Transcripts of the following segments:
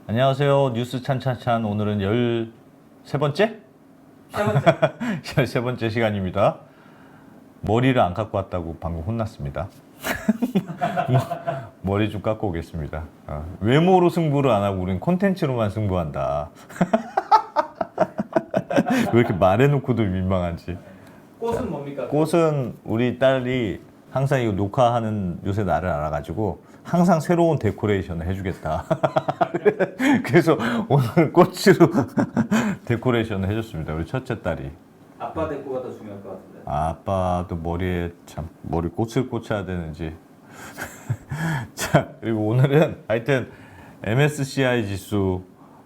안녕하세요. 뉴스 찬찬찬. 오늘은 13번째? 세 번째. 13번째 시간입니다. 머리를 안 깎고 왔다고 방금 혼났습니다. 머리 좀 깎고 오겠습니다. 외모로 승부를 안 하고 우린 콘텐츠로만 승부한다. 왜 이렇게 말해놓고도 민망하지? 꽃은 뭡니까? 꽃은 우리 딸이 항상 이거 녹화하는 요새 나를 알아가지고 항상 새로운 데코레이션을 해주겠다. 그래서 오늘 꽃으로 데코레이션을 해줬습니다. 우리 첫째 딸이. 아빠 데코가 더 중요할 것 같은데. 아빠도 머리에 참 머리 꽃을 꽂혀야 되는지. 자, 그리고 오늘은 하여튼 MSCI 지수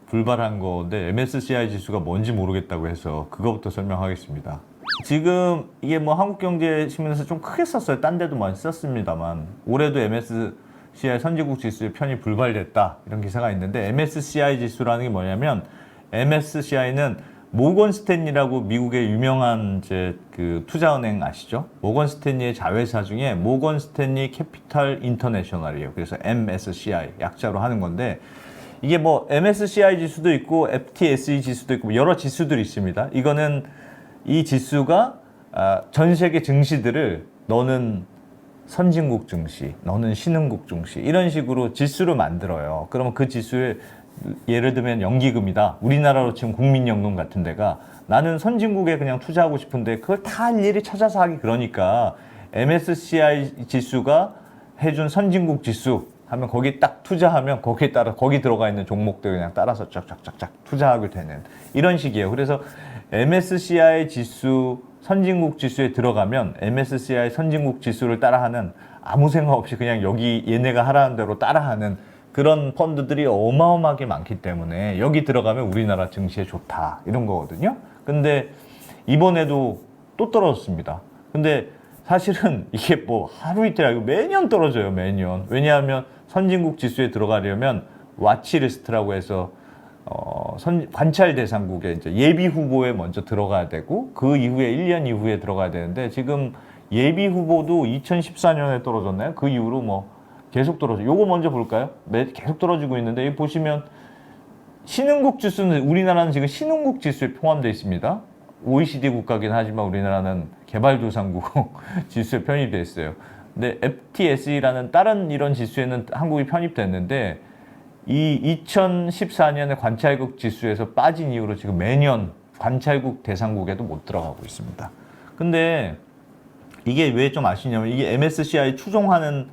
불발한 건데 MSCI 지수가 뭔지 모르겠다고 해서 그거부터 설명하겠습니다. 지금 이게 뭐 한국경제신문에서 좀 크게 썼어요. 딴 데도 많이 썼습니다만 올해도 MSCI 선진국 지수의 편이 불발됐다 이런 기사가 있는데 MSCI 지수라는 게 뭐냐면 MSCI는 모건 스탠리라고 미국의 유명한 이제 그 투자은행 아시죠? 모건 스탠리의 자회사 중에 모건 스탠리 캐피탈 인터내셔널이에요. 그래서 MSCI 약자로 하는 건데 이게 뭐 MSCI 지수도 있고 FTSE 지수도 있고 여러 지수들이 있습니다. 이거는 이 지수가 전 세계 증시들을 너는 선진국 증시, 너는 신흥국 증시 이런 식으로 지수를 만들어요. 그러면 그 지수에 예를 들면 연기금이다. 우리나라로 치면 국민연금 같은 데가 나는 선진국에 그냥 투자하고 싶은데 그걸 다 일일이 찾아서 하기 그러니까 MSCI 지수가 해준 선진국 지수 하면 거기 딱 투자하면 거기에 따라 거기 들어가 있는 종목들 그냥 따라서 쫙쫙쫙쫙 투자하게 되는 이런 식이에요. 그래서 MSCI 지수 선진국 지수에 들어가면 MSCI 선진국 지수를 따라하는 아무 생각 없이 그냥 여기 얘네가 하라는 대로 따라하는 그런 펀드들이 어마어마하게 많기 때문에 여기 들어가면 우리나라 증시에 좋다 이런 거거든요. 근데 이번에도 또 떨어졌습니다. 근데 사실은 이게 뭐 하루 이틀 아니고 매년 떨어져요. 매년. 왜냐하면 선진국 지수에 들어가려면 와치리스트라고 해서 관찰 대상국에 이제 예비 후보에 먼저 들어가야 되고 그 이후에 1년 이후에 들어가야 되는데 지금 예비 후보도 2014년에 떨어졌나요? 그 이후로 뭐 계속 떨어져. 요거 먼저 볼까요? 계속 떨어지고 있는데 여기 보시면 신흥국 지수는 우리나라는 지금 신흥국 지수에 포함되어 있습니다. OECD 국가긴 하지만 우리나라는 개발도상국 지수에 편입되어 있어요. 근데 FTSE라는 다른 이런 지수에는 한국이 편입됐는데 이 2014년에 관찰국 지수에서 빠진 이후로 지금 매년 관찰국 대상국에도 못 들어가고 있습니다. 근데 이게 왜 좀 아시냐면 이게 MSCI 추종하는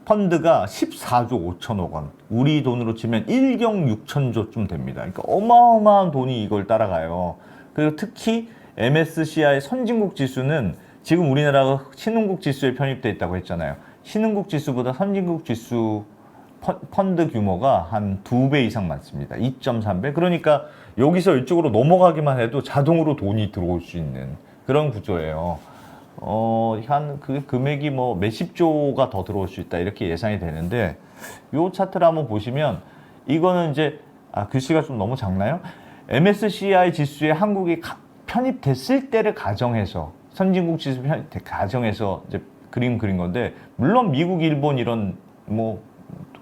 펀드가 14조 5천억 원. 우리 돈으로 치면 1경 6천조쯤 됩니다. 그러니까 어마어마한 돈이 이걸 따라가요. 그리고 특히 MSCI 선진국 지수는 지금 우리나라가 신흥국 지수에 편입돼 있다고 했잖아요. 신흥국 지수보다 선진국 지수 펀드 규모가 한 2배 이상 많습니다. 2.3배. 그러니까 여기서 이쪽으로 넘어가기만 해도 자동으로 돈이 들어올 수 있는 그런 구조예요. 한 그 금액이 뭐 몇십 조가 더 들어올 수 있다 이렇게 예상이 되는데 요 차트를 한번 보시면 이거는 이제 글씨가 좀 너무 작나요? MSCI 지수에 한국이 편입됐을 때를 가정해서 선진국 지수 가정해서 이제 그린 건데 물론 미국, 일본 이런 뭐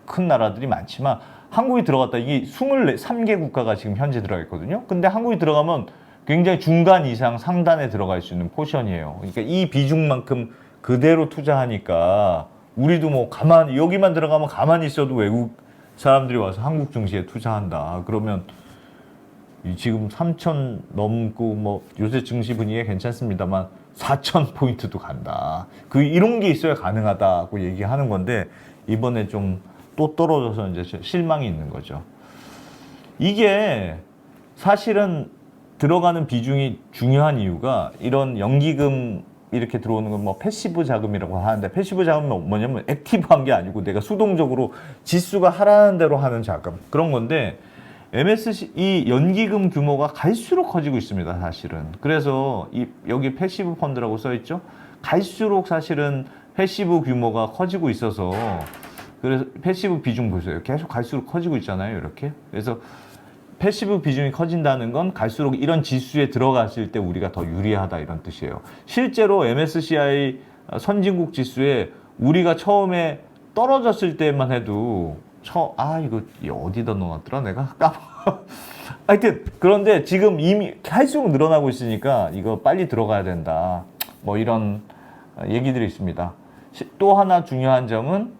큰 나라들이 많지만 한국이 들어갔다 이게 23개 국가가 지금 현재 들어가 있거든요. 근데 한국이 들어가면 굉장히 중간 이상 상단에 들어갈 수 있는 포션이에요. 그러니까 이 비중만큼 그대로 투자하니까 우리도 뭐 여기만 들어가면 가만히 있어도 외국 사람들이 와서 한국 증시에 투자한다. 그러면 지금 3천 넘고 뭐 요새 증시 분위기가 괜찮습니다만 4천 포인트도 간다. 이런 게 있어야 가능하다고 얘기하는 건데 이번에 좀 또 떨어져서 이제 실망이 있는 거죠. 이게 사실은 들어가는 비중이 중요한 이유가 이런 연기금 이렇게 들어오는 건 뭐 패시브 자금이라고 하는데 패시브 자금은 뭐냐면 액티브한 게 아니고 내가 수동적으로 지수가 하라는 대로 하는 자금 그런 건데 이 연기금 규모가 갈수록 커지고 있습니다. 사실은. 그래서 여기 패시브 펀드라고 써 있죠. 갈수록 사실은 패시브 규모가 커지고 있어서 그래서 패시브 비중 보세요. 계속 갈수록 커지고 있잖아요. 이렇게. 그래서 패시브 비중이 커진다는 건 갈수록 이런 지수에 들어갔을 때 우리가 더 유리하다 이런 뜻이에요. 실제로 MSCI 선진국 지수에 우리가 처음에 떨어졌을 때만 해도 이거 어디다 넣어놨더라 내가 까먹어. 하여튼 그런데 지금 이미 할수록 늘어나고 있으니까 이거 빨리 들어가야 된다. 뭐 이런 얘기들이 있습니다. 또 하나 중요한 점은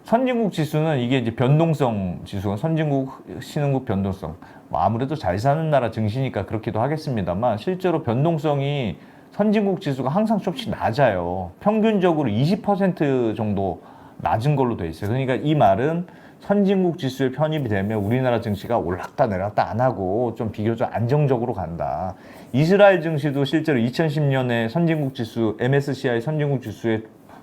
선진국 지수는 이게 이제 변동성 지수가 선진국 신흥국 변동성. 뭐 아무래도 잘 사는 나라 증시니까 그렇기도 하겠습니다만 실제로 변동성이 선진국 지수가 항상 조금씩 낮아요. 평균적으로 20% 정도 낮은 걸로 돼 있어요. 그러니까 이 말은 선진국 지수에 편입이 되면 우리나라 증시가 올랐다 내렸다 안 하고 좀 비교적 안정적으로 간다. 이스라엘 증시도 실제로 2010년에 선진국 지수, MSCI 선진국 지수에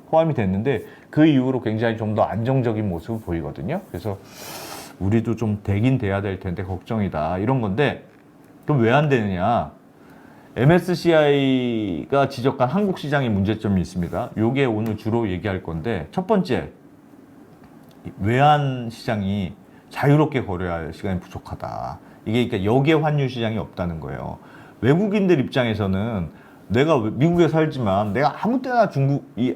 포함이 됐는데 그 이후로 굉장히 좀 더 안정적인 모습을 보이거든요. 그래서 우리도 좀 되긴 돼야 될 텐데 걱정이다. 이런 건데 그럼 왜 안 되느냐? MSCI가 지적한 한국 시장의 문제점이 있습니다. 요게 오늘 주로 얘기할 건데 첫 번째, 외환 시장이 자유롭게 거래할 시간이 부족하다. 이게 그러니까 역의 환율 시장이 없다는 거예요. 외국인들 입장에서는 내가 미국에 살지만 내가 아무 때나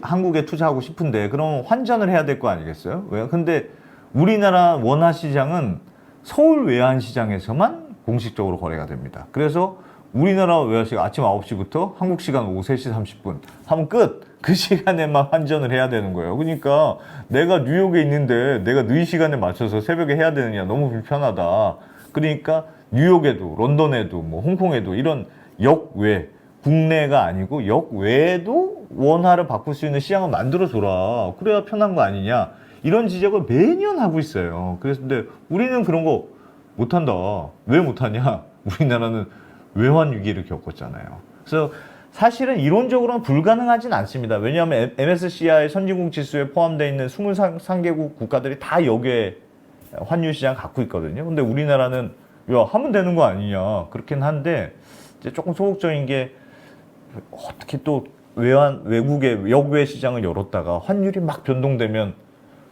한국에 투자하고 싶은데 그럼 환전을 해야 될 거 아니겠어요? 왜? 근데 우리나라 원화 시장은 서울 외환 시장에서만 공식적으로 거래가 됩니다. 그래서 우리나라 외환 시간 아침 9시부터 한국 시간 오후 3시 30분 하면 끝! 그 시간에만 환전을 해야 되는 거예요. 그러니까 내가 뉴욕에 있는데 내가 의 시간에 맞춰서 새벽에 해야 되느냐 너무 불편하다. 그러니까 뉴욕에도 런던에도 뭐 홍콩에도 이런 역외 국내가 아니고 역외에도 원화를 바꿀 수 있는 시장을 만들어줘라. 그래야 편한 거 아니냐. 이런 지적을 매년 하고 있어요. 그래서 근데 우리는 그런 거 못한다. 왜 못하냐? 우리나라는 외환 위기를 겪었잖아요. 그래서 사실은 이론적으로는 불가능하진 않습니다. 왜냐하면 MSCI 선진국 지수에 포함되어 있는 23개국 국가들이 다 역외 환율 시장 갖고 있거든요. 근데 우리나라는 하면 되는 거 아니냐. 그렇긴 한데 이제 조금 소극적인 게 어떻게 또 외국의 역외 시장을 열었다가 환율이 막 변동되면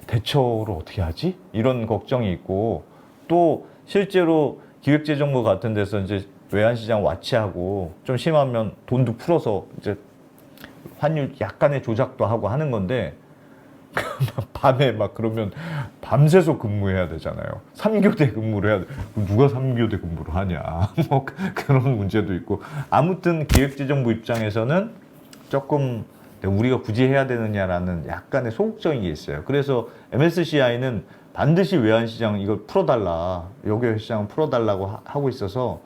대처를 어떻게 하지? 이런 걱정이 있고 또 실제로 기획재정부 같은 데서 이제 외환시장 와치하고 좀 심하면 돈도 풀어서 이제 환율 약간의 조작도 하고 하는 건데 밤에 막 그러면 밤새서 근무해야 되잖아요. 3교대 근무를 해야 돼. 누가 3교대 근무를 하냐. 뭐 그런 문제도 있고. 아무튼 기획재정부 입장에서는 조금 우리가 굳이 해야 되느냐라는 약간의 소극적인 게 있어요. 그래서 MSCI는 반드시 외환시장 이걸 풀어달라. 역외 시장을 풀어달라고 하고 있어서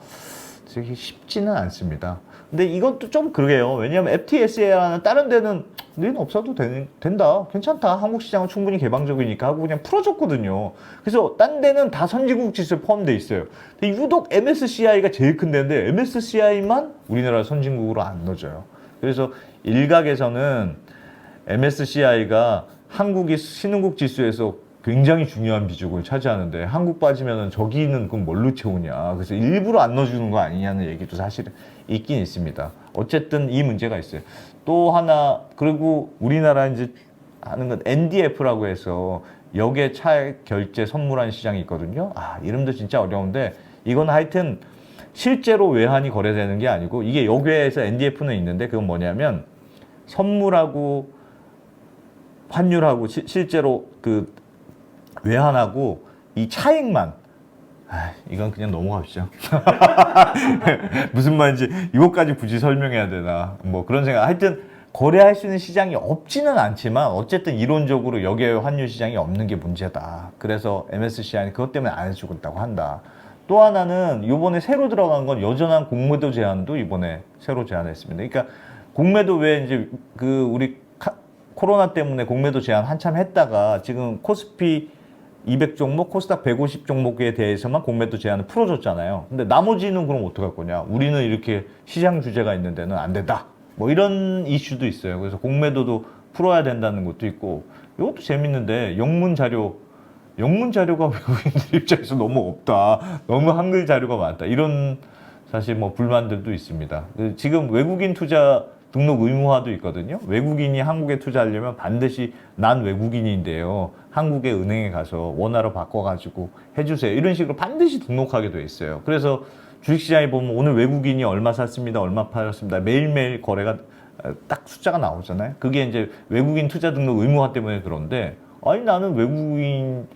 되게 쉽지는 않습니다. 근데 이것도 좀 그러게요. 왜냐하면 FTSE라는 다른 데는 너희는 없어도 된다. 괜찮다. 한국 시장은 충분히 개방적이니까 하고 그냥 풀어줬거든요. 그래서 딴 데는 다 선진국 지수에 포함되어 있어요. 근데 유독 MSCI가 제일 큰 데인데 MSCI만 우리나라 선진국으로 안 넣어져요. 그래서 일각에서는 MSCI가 한국이 신흥국 지수에서 굉장히 중요한 비중을 차지하는데 한국 빠지면은 저기는 그럼 뭘로 채우냐. 그래서 일부러 안 넣어주는 거 아니냐는 얘기도 사실은 있긴 있습니다. 어쨌든 이 문제가 있어요. 또 하나 그리고 우리나라 이제 하는 건 NDF라고 해서 역의 차액 결제 선물한 시장이 있거든요. 이름도 진짜 어려운데 이건 하여튼 실제로 외환이 거래되는 게 아니고 이게 역외에서 NDF는 있는데 그건 뭐냐면 선물하고 환율하고 실제로 그 외환하고 이 차액만 이건 그냥 넘어갑시다. 무슨 말인지 이것까지 굳이 설명해야 되나 뭐 그런 생각. 하여튼 거래할 수 있는 시장이 없지는 않지만 어쨌든 이론적으로 역외 환율 시장이 없는 게 문제다. 그래서 MSCI는 그것 때문에 안 해주고 있다고 한다. 또 하나는 이번에 새로 들어간 건 여전한 공매도 제한도 이번에 새로 제한했습니다. 그러니까 공매도 왜 이제 그 우리 코로나 때문에 공매도 제한 한참 했다가 지금 코스피 200종목, 코스닥 150종목에 대해서만 공매도 제한을 풀어줬잖아요. 근데 나머지는 그럼 어떡할 거냐? 우리는 이렇게 시장 주제가 있는 데는 안 된다. 뭐 이런 이슈도 있어요. 그래서 공매도도 풀어야 된다는 것도 있고 이것도 재밌는데 영문 자료가 외국인들 입장에서 너무 없다. 너무 한글 자료가 많다. 이런 사실 뭐 불만들도 있습니다. 지금 외국인 투자 등록 의무화도 있거든요. 외국인이 한국에 투자하려면 반드시 난 외국인인데요. 한국의 은행에 가서 원화로 바꿔가지고 해주세요. 이런 식으로 반드시 등록하게 돼 있어요. 그래서 주식시장에 보면 오늘 외국인이 얼마 샀습니다. 얼마 팔았습니다. 매일매일 거래가 딱 숫자가 나오잖아요. 그게 이제 외국인 투자 등록 의무화 때문에 그런데 아니 나는 외국인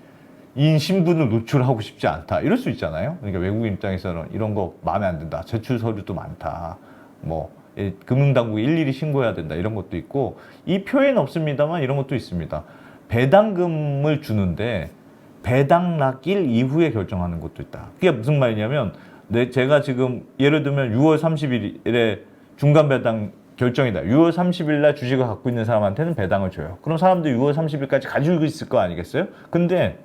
인 신분을 노출하고 싶지 않다. 이럴 수 있잖아요. 그러니까 외국인 입장에서는 이런 거 마음에 안 든다. 제출 서류도 많다. 뭐 금융당국에 일일이 신고해야 된다. 이런 것도 있고 이 표에는 없습니다만 이런 것도 있습니다. 배당금을 주는데 배당락일 이후에 결정하는 것도 있다. 그게 무슨 말이냐면 제가 지금 예를 들면 6월 30일에 중간 배당 결정이다. 6월 30일 날 주식을 갖고 있는 사람한테는 배당을 줘요. 그럼 사람들이 6월 30일까지 가지고 있을 거 아니겠어요? 근데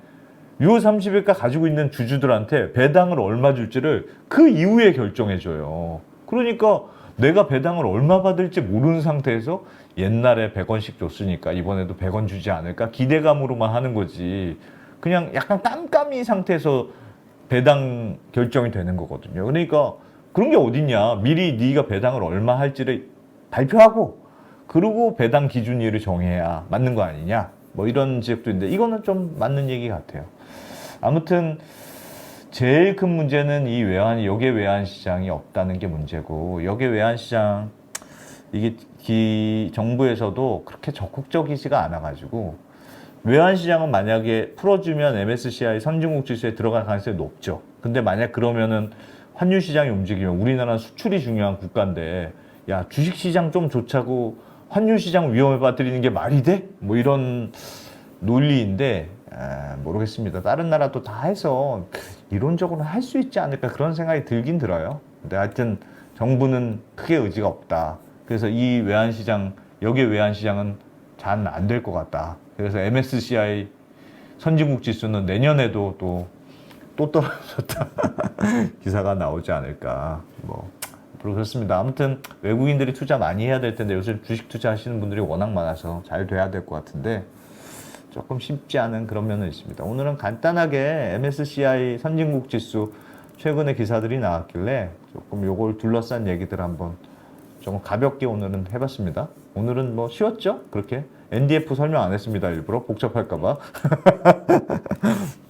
6월 30일까지 가지고 있는 주주들한테 배당을 얼마 줄지를 그 이후에 결정해줘요. 그러니까 내가 배당을 얼마 받을지 모르는 상태에서 옛날에 100원씩 줬으니까 이번에도 100원 주지 않을까 기대감으로만 하는 거지. 그냥 약간 깜깜이 상태에서 배당 결정이 되는 거거든요. 그러니까 그런 게 어딨냐. 미리 네가 배당을 얼마 할지를 발표하고 그리고 배당 기준일을 정해야 맞는 거 아니냐. 뭐 이런 지적도 있는데 이거는 좀 맞는 얘기 같아요. 아무튼 제일 큰 문제는 이 역외 외환 시장이 없다는 게 문제고 역외 외환 시장 이게 정부에서도 그렇게 적극적이지가 않아가지고 외환 시장은 만약에 풀어주면 MSCI 선진국 지수에 들어갈 가능성이 높죠. 근데 만약 그러면은 환율 시장이 움직이면 우리나라는 수출이 중요한 국가인데 야 주식 시장 좀 좋자고 환율 시장 위험에 빠뜨리는 게 말이 돼? 뭐 이런 논리인데 모르겠습니다. 다른 나라도 다 해서 이론적으로 할 수 있지 않을까 그런 생각이 들긴 들어요. 근데 하여튼 정부는 크게 의지가 없다. 그래서 이 외환시장, 역의 외환시장은 잘 안 될 것 같다. 그래서 MSCI 선진국 지수는 내년에도 또 떨어졌다. 기사가 나오지 않을까. 뭐 그렇습니다. 아무튼 외국인들이 투자 많이 해야 될 텐데 요새 주식 투자하시는 분들이 워낙 많아서 잘 돼야 될 것 같은데 조금 쉽지 않은 그런 면은 있습니다. 오늘은 간단하게 MSCI 선진국 지수 최근에 기사들이 나왔길래 조금 요걸 둘러싼 얘기들 한번 좀 가볍게 오늘은 해봤습니다. 오늘은 뭐 쉬웠죠? 그렇게 NDF 설명 안 했습니다. 일부러 복잡할까봐.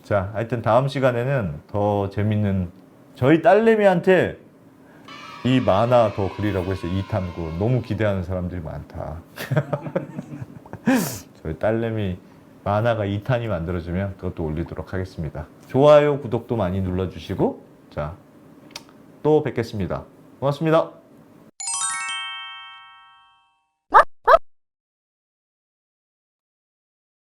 자, 하여튼 다음 시간에는 더 재밌는 저희 딸내미한테 이 만화 더 그리라고 해서 2탐구 너무 기대하는 사람들이 많다. 저희 딸내미 만화가 2탄이 만들어지면 그것도 올리도록 하겠습니다. 좋아요, 구독도 많이 눌러주시고 자, 또 뵙겠습니다. 고맙습니다.